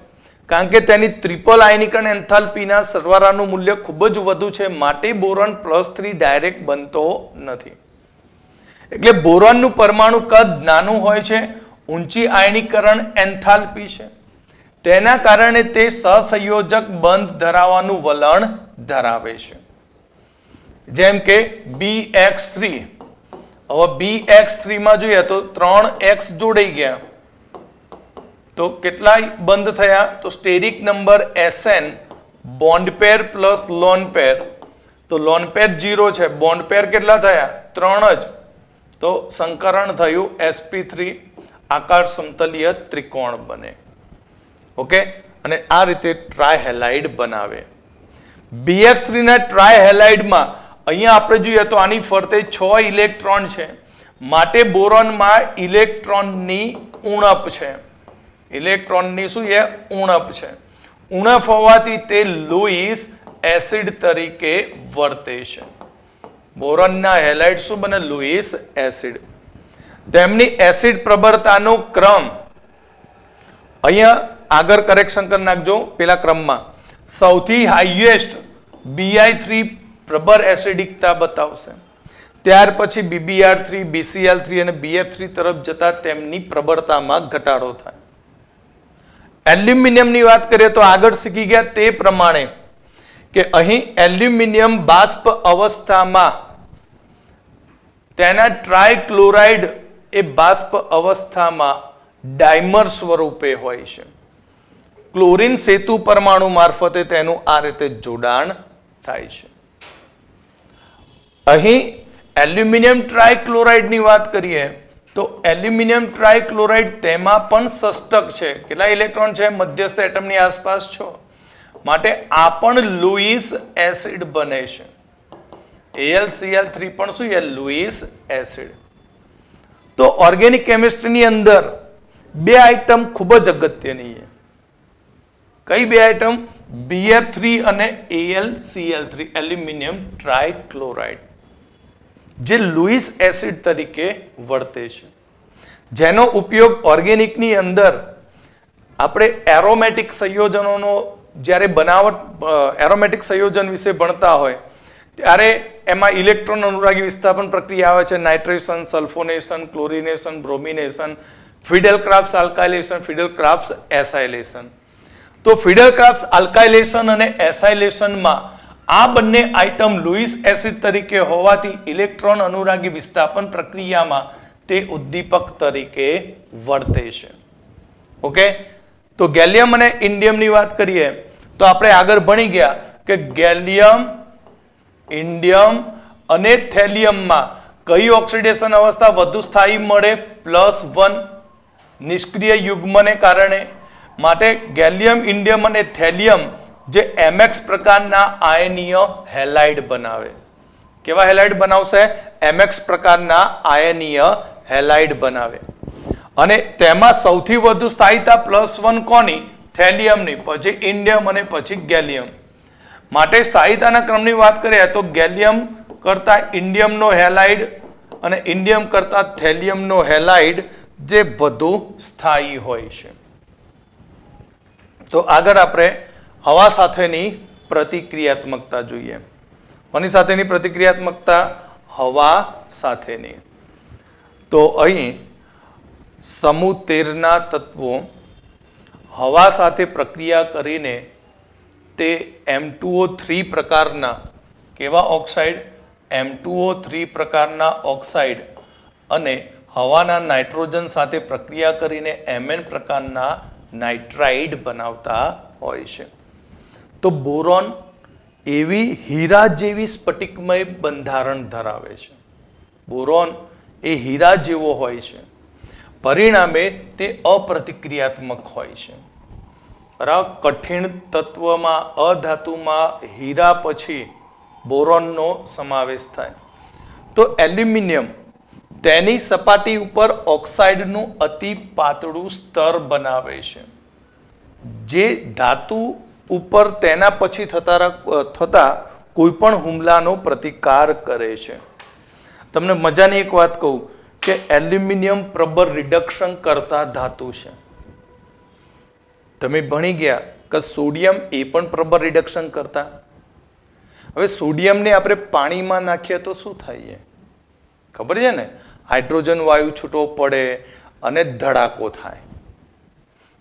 કારણ કે તેની ટ્રિપલ આયનીકરણ એન્થાલ્પીના સરવાળાનું મૂલ્ય ખૂબ જ વધુ છે, માટે બોરોન +3 ડાયરેક્ટ બનતો નથી. એટલે બોરોનનું પરમાણુ કદ નાનું હોય છે, ઊંચી આયનીકરણ એન્થાલ્પી છે, તેના કારણે તે સહસંયોજક બંધ ધરાવવાનું વલણ ધરાવે છે. જેમ કે BX3. હવે BX3 માં જોઈએ તો 3X જોડાઈ ગયા તો કેટલા બંધ થયા? તો સ્ટેરિક નંબર SN બોન્ડ પેર પ્લસ લોન પેર. તો લોન પેર 0 છે, બોન્ડ પેર કેટલા થયા? 3 જ. તો સંકરણ થયું sp3, આકાર સમતલીય ત્રિકોણ બને. ઓકે, અને આ રીતે ટ્રાયહેલાઇડ બનાવે. BX3 ના ટ્રાયહેલાઇડમાં અહીંયા આપણે જોઈએ તો આની ફરતે 6 ઇલેક્ટ્રોન છે, માટે બોરોનમાં ઇલેક્ટ્રોનની ઉણપ છે. ઇલેક્ટ્રોનની શું છે? ઉણપ છે. ઉણપ હોવાથી તે લુઈસ એસિડ તરીકે વર્તે છે. બોરોનના હેલાઇડ શું બને? Louis acid. તેમની એસિડ પ્રબળતાનો ક્રમ અહીંયા આગળ કરેક્શન કરી નાખજો. પેલા ક્રમમાં સૌથી હાઈએસ્ટ Bi3 પ્રબળ એસિડિકતા બતાવશે, ત્યાર પછી BBr3, BCl3 અને BF3 તરફ જતા તેમની પ્રબળતામાં ઘટાડો થાય. એલ્યુમિનિયમની વાત કરીએ તો આગળ શીખી ગયા તે પ્રમાણે કે અહીં એલ્યુમિનિયમ બાષ્પ અવસ્થામાં તેના ટ્રાયક્લોરાઇડ એ બાષ્પ અવસ્થામાં ડાયમર સ્વરૂપે હોય છે. ક્લોરીન સેતુ પરમાણુ મારફતે તેનું આ રીતે જોડાણ થાય છે. અહીં એલ્યુમિનિયમ ટ્રાયક્લોરાઇડની વાત કરીએ તો એલ્યુમિનિયમ ટ્રાયક્લોરાઇડ તેમાં પણ સસ્તક છે. કેટલા ઇલેક્ટ્રોન છે? મધ્યસ્થ એટમની આસપાસ 6, માટે આ પણ લુઈસ એસિડ બને છે. AlCl3 પણ શું છે? Louis acid. તો ઓર્ગેનિક કેમિસ્ટ્રીની અંદર 2 આઇટમ ખૂબ જ અગત્યની છે. કઈ 2 આઇટમ? BF3 અને AlCl3 એલ્યુમિનિયમ ટ્રાયક્લોરાઇડ, જે લુઈસ એસિડ તરીકે વર્તે છે, જેનો ઉપયોગ ઓર્ગેનિકની અંદર આપણે એરોમેટિક સંયોજનોનો જ્યારે બનાવટ એરોમેટિક સંયોજન વિશે ભણતા હોય ત્યારે એમાં ઇલેક્ટ્રોન અનુરાગી વિસ્થાપન પ્રક્રિયા આવે છે. Nitration, sulphonation, chlorination, bromination, Friedel Crafts alkylation, Friedel Crafts acylation. તો ફિડલ-ક્રાફ્ટ્સ આલ્કાઇલેશન અને એસાઇલેશનમાં આ બંને આઇટમ લુઈસ એસિડ તરીકે હોવાથી ઇલેક્ટ્રોન અનુરાગી વિસ્થાપન પ્રક્રિયામાં તે ઉદ્દીપક તરીકે વર્તે છે. ઓકે, તો ગેલિયમ અને ઇન્ડિયમની વાત કરીએ તો આપણે આગળ ભણી ગયા કે ગેલિયમ, ઇન્ડિયમ અને થેલિયમમાં કઈ ઓક્સિડેશન અવસ્થા વધુ સ્થાયી મળે? +1. નિષ્ક્રિય યુગ્મને કારણે. માટે ગેલિયમ, ઇન્ડિયમ અને થેલિયમ જે એમએક્સ પ્રકારના આયનીય હેલાઇડ બનાવે. કેવા હેલાઇડ બનાવશે? એમએક્સ પ્રકારના આયનીય હેલાઇડ બનાવે. અને તેમાં સૌથી વધુ સ્થાયીતા +1 કોની? થેલિયમની, પછી ઇન્ડિયમ અને પછી ગેલિયમ. માટે સ્થાયીતાના ક્રમની વાત કરીએ તો ગેલિયમ કરતા ઇન્ડિયમનો હેલાઇડ અને ઇન્ડિયમ કરતા થેલિયમનો હેલાઇડ જે વધુ સ્થાયી હોય છે. તો આગળ આપણે હવા સાથેની પ્રતિક્રિયાત્મકતા જોઈએ. કોની સાથેની પ્રતિક્રિયાત્મકતા? હવા સાથેની. તો અહીં સમૂહ 13ના તત્વો હવા સાથે પ્રક્રિયા કરીને તે M2O3 પ્રકારના કેવા ઓક્સાઇડ? M2O3 પ્રકારના ઓક્સાઇડ અને હવાના નાઇટ્રોજન સાથે પ્રક્રિયા કરીને Mn પ્રકારના નાઇટ્રાઇડ બનાવતા હોય છે. તો બોરોન એવી હીરા જેવી સ્ફટિકમય બંધારણ ધરાવે છે. બોરોન એ હીરા જેવો હોય છે, પરિણામે તે અપ્રતિક્રિયાત્મક હોય છે. બરાબર. કઠિન તત્વમાં અધાતુમાં હીરા પછી બોરોનનો સમાવેશ થાય. તો એલ્યુમિનિયમ તેની સપાટી ઉપર ઓક્સાઇડનું અતિ પાતળું સ્તર બનાવે છે, જે ધાતુ ઉપર તેના પછી થતા કોઈ પણ હુમલાનો પ્રતિકાર કરે છે. તમને મજાની એક વાત કહું કે એલ્યુમિનિયમ પ્રબળ રિડક્શન કરતા ધાતુ છે. તમે ભણી ગયા કે સોડિયમ એ પણ પ્રબળ રિડક્શન કરતા. હવે સોડિયમને આપણે પાણીમાં નાખીએ તો શું થાય? ખબર છે ને? હાઇડ્રોજન વાયુ છૂટો પડે અને ધડાકો થાય.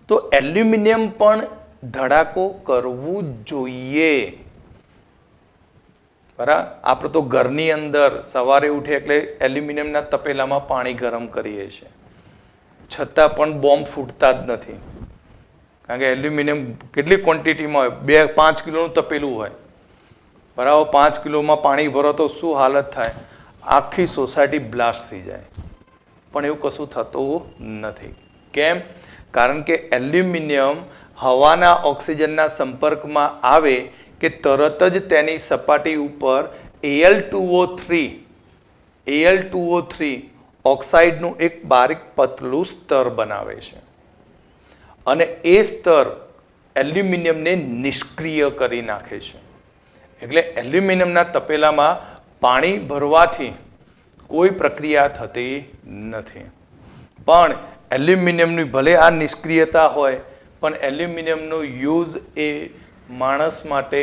તો એલ્યુમિનિયમ પણ ધડાકો કરવું જોઈએ. બરાબર. આપણે તો ઘરની અંદર સવારે ઉઠે એટલે એલ્યુમિનિયમના તપેલામાં પાણી ગરમ કરીએ છીએ, છતાં પણ બોમ્બ ફૂટતા જ નથી. કારણ કે એલ્યુમિનિયમ કેટલી ક્વોન્ટિટીમાં હોય? 5 કિલોનું તપેલું હોય. બરાબર. 5 કિલોમાં પાણી ભરો તો શું હાલત થાય? આખી સોસાયટી બ્લાસ્ટ થઈ જાય. પણ એવું કશું થતું નથી. કેમ? કારણ કે એલ્યુમિનિયમ હવાના ઓક્સિજનના સંપર્કમાં આવે કે તરત જ તેની સપાટી ઉપર Al2O3 ઓક્સાઇડનું એક બારીક પતલું સ્તર બનાવે છે. અને એ સ્તર એલ્યુમિનિયમને નિષ્ક્રિય કરી નાખે છે. એટલે એલ્યુમિનિયમના તપેલામાં પાણી ભરવાથી કોઈ પ્રક્રિયા થતી નથી. પણ એલ્યુમિનિયમની ભલે આ નિષ્ક્રિયતા હોય, પણ એલ્યુમિનિયમનો યુઝ એ માણસ માટે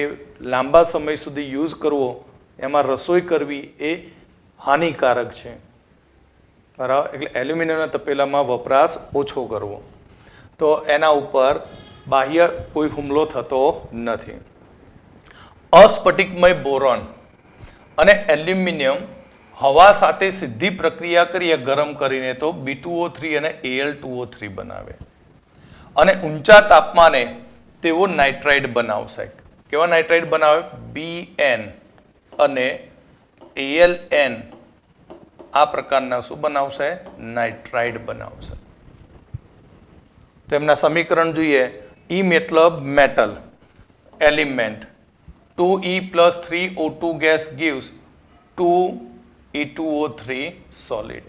લાંબા સમય સુધી યુઝ કરવો, એમાં રસોઈ કરવી એ હાનિકારક છે. બરાબર. એટલે એલ્યુમિનિયમના તપેલામાં વપરાશ ઓછો કરવો. તો એના ઉપર બાહ્ય કોઈ હુમલો થતો નથી. અસ્ફટિકમય બોરોન અને એલ્યુમિનિયમ હવા સાથે સીધી પ્રક્રિયા કરીએ ગરમ કરીને તો B2O3 અને Al2O3 બનાવે. અને ઊંચા તાપમાને તેઓ નાઇટ્રાઇડ બનાવશે. કેવા નાઇટ્રાઇડ બનાવે? Bn અને Aln આ પ્રકારના શું બનાવશે? નાઇટ્રાઇડ બનાવશે. તો એમના સમીકરણ જોઈએ. E મતલબ metal element, 2E + 3O2 gas gives 2E2O3 solid.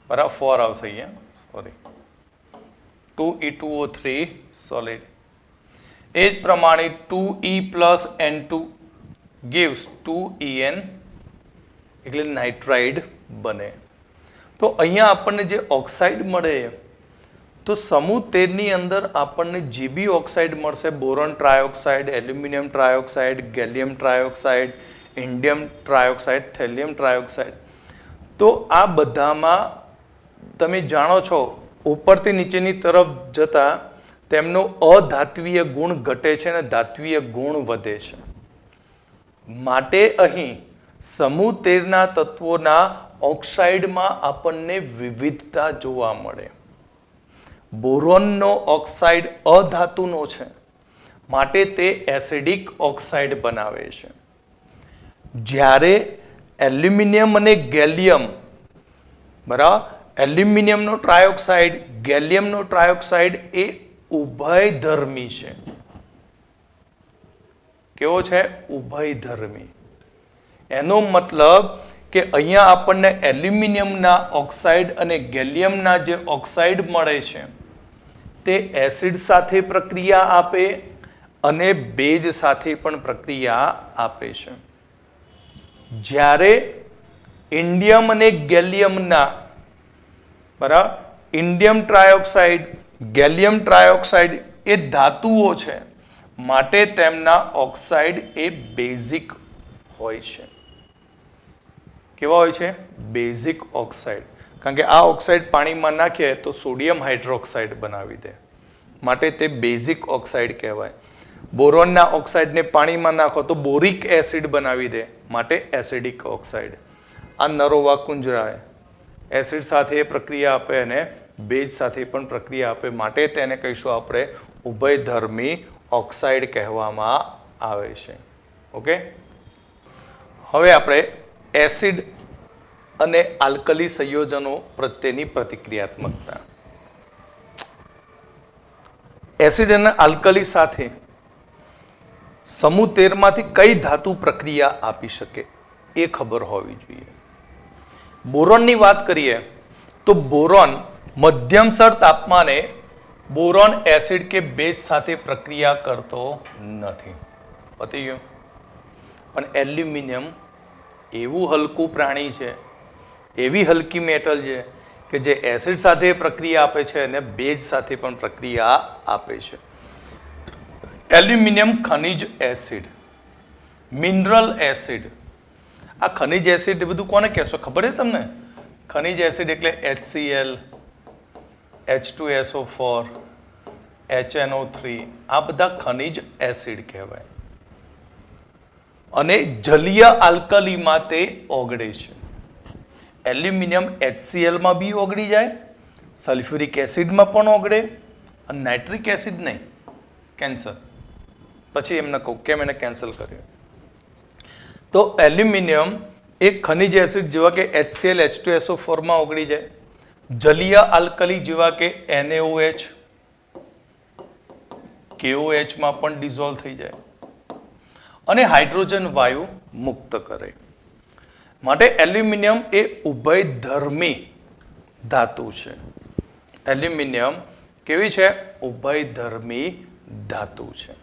બરાબર. 4 આવશે અહીંયા, સોરી, 2E2O3 solid. એ જ પ્રમાણે 2E + N2 gives 2En એટલે નાઇટ્રાઇડ બને. તો અહીંયા આપણને જે ઓક્સાઇડ મળે, તો સમૂહ 13 ની અંદર આપણને જે બી ઓક્સાઇડ મળશે, boron trioxide, aluminium trioxide, gallium trioxide, indium trioxide, thallium trioxide, તો આ બધામાં તમે જાણો છો ઉપરથી નીચેની તરફ જતા તેમનો અધાત્વીય ગુણ ઘટે છે અને ધાત્વીય ગુણ વધે છે. માટે અહીં સમૂહ 13ના તત્વોના ઓક્સાઇડમાં આપણને વિવિધતા જોવા મળે. બોરોનનો ઓક્સાઇડ અધાતુનો છે, માટે તે એસિડિક ઓક્સાઇડ બનાવે છે. જ્યારે એલ્યુમિનિયમ અને ગેલિયમ, બરાબર, એલ્યુમિનિયમનો ટ્રાયોક્સાઇડ, ગેલિયમનો ટ્રાયોક્સાઇડ એ ઉભયધર્મી છે. કેવો છે? ઉભયધર્મી. એનો મતલબ કે અહીંયા આપણને એલ્યુમિનિયમના ઓક્સાઇડ અને ગેલિયમના જે ઓક્સાઇડ મળે છે તે એસિડ સાથે પ્રક્રિયા આપે અને બેઝ સાથે પણ પ્રક્રિયા આપે છે. જ્યારે ઇન્ડિયમ અને ગેલિયમના બરાબર ઇન્ડિયમ ટ્રાયોક્સાઇડ, ગેલિયમ ટ્રાયોક્સાઇડ એ ધાતુઓ છે, માટે તેમના ઓક્સાઇડ એ બેઝિક હોય છે. કેવા હોય છે? Basic oxide. કારણ કે આ ઓક્સાઇડ પાણીમાં નાખીએ તો સોડિયમ હાઇડ્રોક્સાઇડ બનાવી દે, માટે તે બેઝિક ઓક્સાઇડ કહેવાય. બોરોનના ઓક્સાઇડને પાણીમાં નાખો તો બોરિક એસિડ બનાવી દે, માટે એસિડિક ઓક્સાઇડ. આ નરોવા કુંજરાય એસિડ સાથે પ્રક્રિયા આપે અને બેઝ સાથે પણ પ્રક્રિયા આપે, માટે તેને કહીશું આપણે ઉભયધર્મી ઓક્સાઇડ કહેવામાં આવે છે. ઓકે, હવે આપણે એસિડ અને આલ્કલી સંયોજનો પ્રત્યેની પ્રતિક્રિયાત્મકતા. એસિડ અને આલ્કલી સાથે સમૂહ 13 માંથી કઈ ધાતુ પ્રક્રિયા આપી શકે એ ખબર હોવી જોઈએ. બોરોનની વાત કરીએ તો બોરોન મધ્યમસર તાપમાને બોરોન એસિડ કે બેઝ સાથે પ્રક્રિયા કરતો નથી. પતી ગયું. પણ એલ્યુમિનિયમ એવું હલકું પ્રાણી છે, એવી હલકી મેટલ છે કે જે એસિડ સાથે પ્રક્રિયા આપે છે અને બેઝ સાથે પણ પ્રક્રિયા આપે છે. એલ્યુમિનિયમ ખનિજ એસિડ, મિનરલ એસિડ. આ ખનિજ એસિડ એ બધું કોને કહેશો ખબર છે તમને? ખનિજ એસિડ એટલે HCl, H2SO4, HNO3, આ બધા ખનિજ એસિડ કહેવાય. અને જલીય આલ્કલીમાં તે ઓગળે છે. એલ્યુમિનિયમ HCl માં બી ઓગળી જાય, સલ્ફ્યુરિક એસિડમાં પણ ઓગળે, અને નાઇટ્રિક એસિડ નહીં, કેન્સર. પછી એમને કહું કેમ એને કેન્સલ કર્યું. તો એલ્યુમિનિયમ એક ખનિજ એસિડ જેવા કે HCl, H2SO4 માં ઓગળી જાય, જલીય આલ્કલી જેવા કે NaOH, KOH માં પણ ડિઝોલ્વ થઈ જાય અને હાઇડ્રોજન વાયુ મુક્ત કરે. માટે એલ્યુમિનિયમ એ ઉભયધર્મી ધાતુ છે. એલ્યુમિનિયમ કેવી છે? ઉભયધર્મી ધાતુ છે.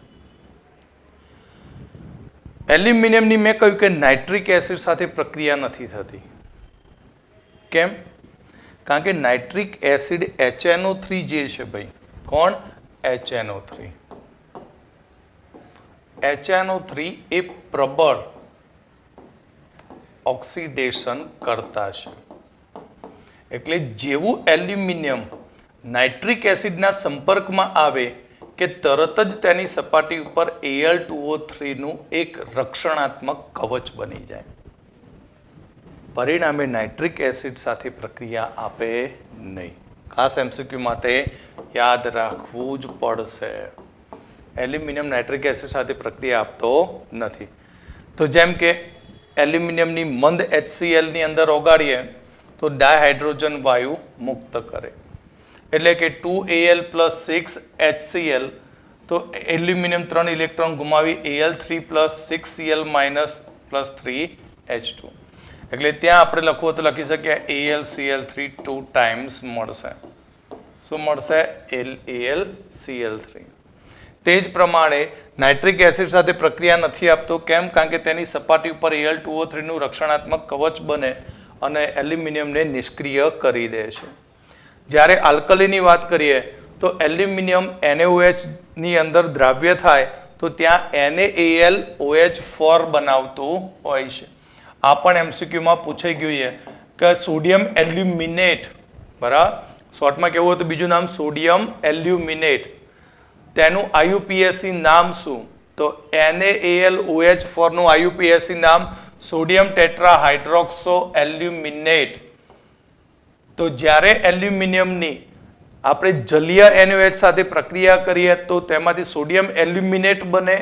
એલ્યુમિનિયમની મેં કહ્યું કે નાઇટ્રિક એસિડ સાથે પ્રક્રિયા નથી થતી. કેમ? કારણ કે નાઇટ્રિક એસિડ HNO3 જે છે ભાઈ, કોણ? HNO3. HNO3 એ પ્રબળ ઓક્સિડેશન કરતા છે. એટલે જેવું એલ્યુમિનિયમ નાઇટ્રિક એસિડના સંપર્કમાં આવે કે તરત જ તેની સપાટી ઉપર Al2O3 નું એક રક્ષણાત્મક કવચ બની જાય. પરિણામે નાઇટ્રિક એસિડ સાથે પ્રક્રિયા આપે નહીં. ખાસ MCQ માટે યાદ રાખવું જ પડશે. એલ્યુમિનિયમ નાઇટ્રિક એસિડ સાથે પ્રક્રિયા આપતો નથી. તો જેમ કે એલ્યુમિનિયમની મંદ HCl ની અંદર ઓગાળીએ તો ડાયહાઇડ્રોજન વાયુ મુક્ત કરે, એટલે કે 2Al + 6HCl. તો એલ્યુમિનિયમ 3 ઇલેક્ટ્રોન ગુમાવી Al3 + 6Cl - + 3H2. એટલે ત્યાં આપણે લખવું તો લખી શકીએ AlCl3 2 ટાઈમ્સ મળશે. શું મળશે? AlCl3. તે જ પ્રમાણે નાઇટ્રિક એસિડ સાથે પ્રક્રિયા નથી આપતો. કેમ? કારણ કે તેની સપાટી ઉપર Al2O3 નું રક્ષણાત્મક કવચ બને અને એલ્યુમિનિયમને નિષ્ક્રિય કરી દે છે. જ્યારે આલ્કલીની વાત કરીએ તો એલ્યુમિનિયમ NaOH ની અંદર દ્રાવ્ય થાય તો ત્યાં NaAlOH4 બનાવતું હોય છે. આ પણ MCQમાં પૂછાઈ ગયું છે કે સોડિયમ એલ્યુમિનેટ, બરાબર, શોર્ટમાં કેવું હતું બીજું નામ? Sodium aluminate. તેનું IUPAC નામ શું? તો NaAlOH4 નું IUPAC નામ સોડિયમ ટેટ્રાહાઇડ્રોક્સો એલ્યુમિનેટ. તો જ્યારે એલ્યુમિનિયમની આપણે જલીય NaOH સાથે પ્રક્રિયા કરીએ તો તેમાંથી સોડિયમ એલ્યુમિનેટ બને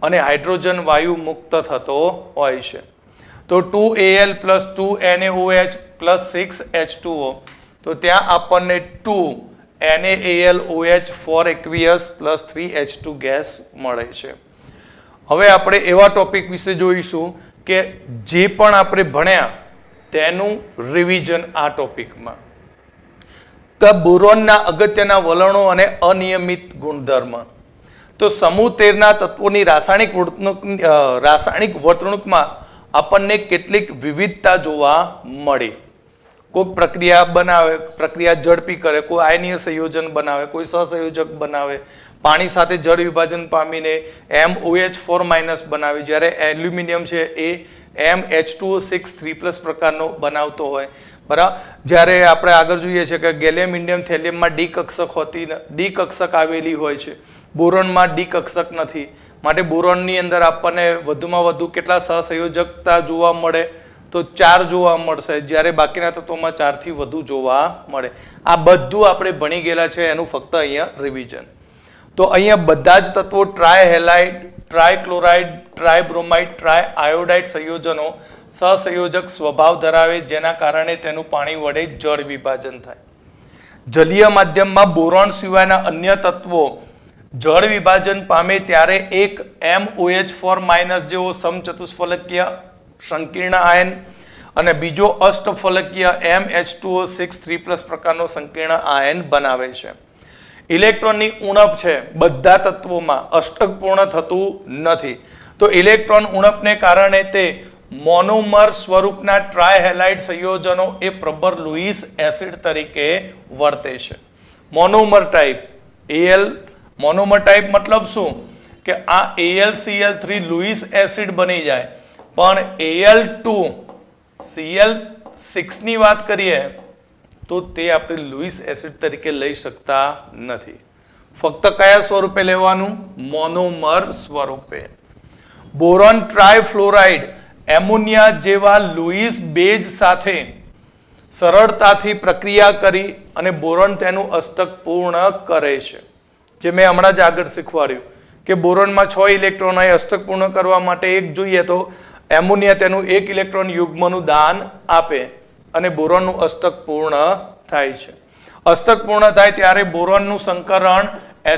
અને હાઇડ્રોજન વાયુ મુક્ત થતો હોય છે. તો 2Al + 2NaOH + 6H2O. તો ત્યાં આપણને 2 NaAlOH 4 aqueous plus 3H2 gas મળે છે. હવે આપણે એવા ટોપિક વિશે જોઈશું કે જે પણ આપણે ભણ્યા તેનું રિવિઝન આ ટોપિકમાં. તો બોરોનના અગત્યના વલણો અને અનિયમિત ગુણધર્મ. તો સમૂહ 13 ના તત્વોની રાસાયણિક વર્તણૂકમાં આપણને કેટલીક વિવિધતા જોવા મળી. કોઈ પ્રક્રિયા બનાવે, પ્રક્રિયા ઝડપી કરે, કોઈ આયનીય સંયોજન બનાવે, કોઈ સહસંયોજક બનાવે, પાણી સાથે જળ વિભાજન પામીને MOH4- બનાવે, જ્યારે એલ્યુમિનિયમ છે એ MH2O6 3+ પ્રકારનો બનાવતો હોય. બરાબર. જ્યારે આપણે આગળ જોઈએ છે કે ગેલિયમ ઇન્ડિયમ થેલિયમમાં ડી કક્ષક આવેલી હોય છે, બોરોનમાં ડી કક્ષક નથી. માટે બોરોનની અંદર આપણને વધુમાં વધુ કેટલા સહસંયોજકતા જોવા મળે? તો 4 જોવા મળશે, જ્યારે બાકીના તત્વોમાં 4 થી વધુ જોવા મળે. આ બધું આપણે ભણી ગયેલા છે, એનું ફક્ત અહીંયા રિવિઝન. તો અહીંયા બધા જ તત્વો ટ્રાયહેલાઇડ, ટ્રાયક્લોરાઇડ, ટ્રાયબ્રોમાઇડ, ટ્રાયઆયોડાઇડ સંયોજનો સહસંયોજક સ્વભાવ ધરાવે, જેના કારણે તેનું પાણી વડે જળ વિભાજન થાય. જલીય માધ્યમમાં બોરોન સિવાયના અન્ય તત્વો જળ વિભાજન પામે ત્યારે એક MOH4- જેવો સમચતુષ્ફલકીય સંકીર્ણ આયન અને બીજો અષ્ટફલકીય MH2O6 3+ પ્રકારનો સંકીર્ણ આયન બનાવે છે. ઇલેક્ટ્રોનની ઉણપ છે બધા તત્વોમાં, અષ્ટક પૂર્ણ થતું નથી. તો ઇલેક્ટ્રોન ઉણપને કારણે તે મોનોમર સ્વરૂપના ટ્રાયહેલાઇડ સંયોજનો એ પ્રબર લુઈસ એસિડ તરીકે વર્તે છે. Monomer type Al monomer type મતલબ શું? કે આ AlCl3 લુઈસ એસિડ બની જાય, પણ Al2Cl6 ની વાત કરીએ તો તે આપણે લુઈસ એસિડ તરીકે લઈ શકતા નથી. ફક્ત કયા સ્વરૂપે લેવાનું? મોનોમર સ્વરૂપે. બોરોન ટ્રાયફ્લોરાઇડ એમોનિયા જેવા લુઈસ બેઝ સાથે સરળતાથી પ્રક્રિયા કરી અને બોરોન તેનું અષ્ટક પૂર્ણ કરે છે. જે મેં હમણાં જ આગળ શીખવાડ્યું કે બોરોનમાં 6 ઇલેક્ટ્રોન હોય, અષ્ટક પૂર્ણ કરવા માટે 1 જોઈએ તો એમોનિયા તેનું 1 ઇલેક્ટ્રોન યુગ્મનું દાન આપે અને બોરોનનું અષ્ટક પૂર્ણ થાય છે. અષ્ટક પૂર્ણ થાય ત્યારે બોરોનનું સંકરણ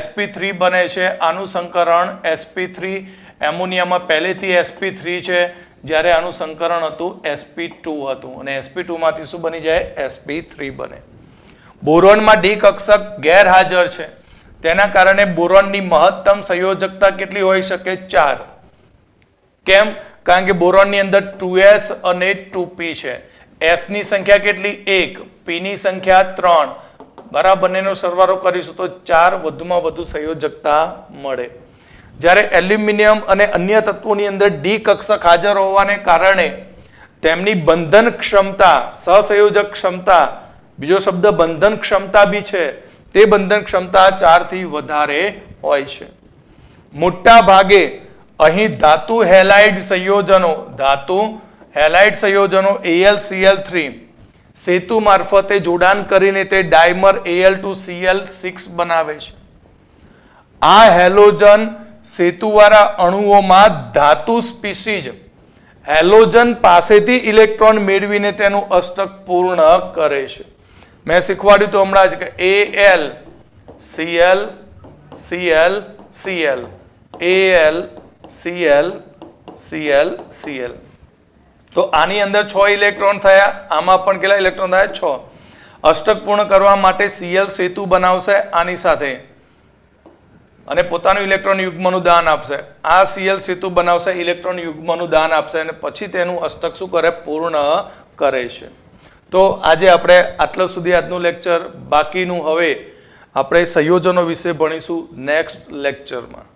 sp3 બને છે. આનું સંકરણ sp3, એમોનિયામાં પહેલેથી sp3 છે, જ્યારે આનું સંકરણ હતું sp2 હતું અને sp2 માંથી શું બની જાય? sp3 બને. બોરોનમાં ડી કક્ષક ગેરહાજર છે, તેના કારણે બોરોનની મહત્તમ સંયોજકતા કેટલી હોઈ શકે? 4. કેમ? કારણ કે બોરોનની અંદર 2s અને 2p છે. s ની સંખ્યા કેટલી? 1. p ની સંખ્યા 3. બરાબર, બંનેનો સરવાળો કરીશું તો 4 વધુમાં વધુ સંયોજકતા મળે. જ્યારે એલ્યુમિનિયમ અને અન્ય તત્વોની અંદર ડી કક્ષક હાજર હોવાને કારણે તેમની બંધન ક્ષમતા, સહસંયોજક ક્ષમતા, બીજો શબ્દ બંધન ક્ષમતા બી છે, તે બંધન ક્ષમતા 4 થી વધારે હોય છે. મોટા ભાગે અહીં ધાતુ હેલાઇડ સંયોજનો AlCl3 સેતુ મારફતે જોડાણ કરીને તે ડાયમર Al2Cl6 બનાવે છે. આ હેલોજન સેતુવાળા અણુઓમાં ધાતુ સ્પીસીઝ હેલોજન પાસેથી ઇલેક્ટ્રોન મેળવીને તેનું અષ્ટક પૂર્ણ કરે છે. મેં શીખવાડ્યું તો હમણાં જ કે Al Cl Cl Cl Al Cl Cl Cl. તો આની અંદર 6 ઇલેક્ટ્રોન થયા, આમાં પણ કેટલા ઇલેક્ટ્રોન થયા? 6. અષ્ટક પૂર્ણ કરવા માટે Cl સેતુ બનાવશે આની સાથે અને પોતાનું ઇલેક્ટ્રોન યુગ્મનું દાન આપશે. આ Cl સેતુ બનાવશે, ઇલેક્ટ્રોન યુગ્મનું દાન આપશે અને પછી તેનું અષ્ટક શું કરે? પૂર્ણ કરે છે. તો આજે આપણે આટલા સુધી આજનું લેક્ચર. બાકીનું હવે આપણે સંયોજનો વિશે ભણીશું નેક્સ્ટ લેક્ચરમાં.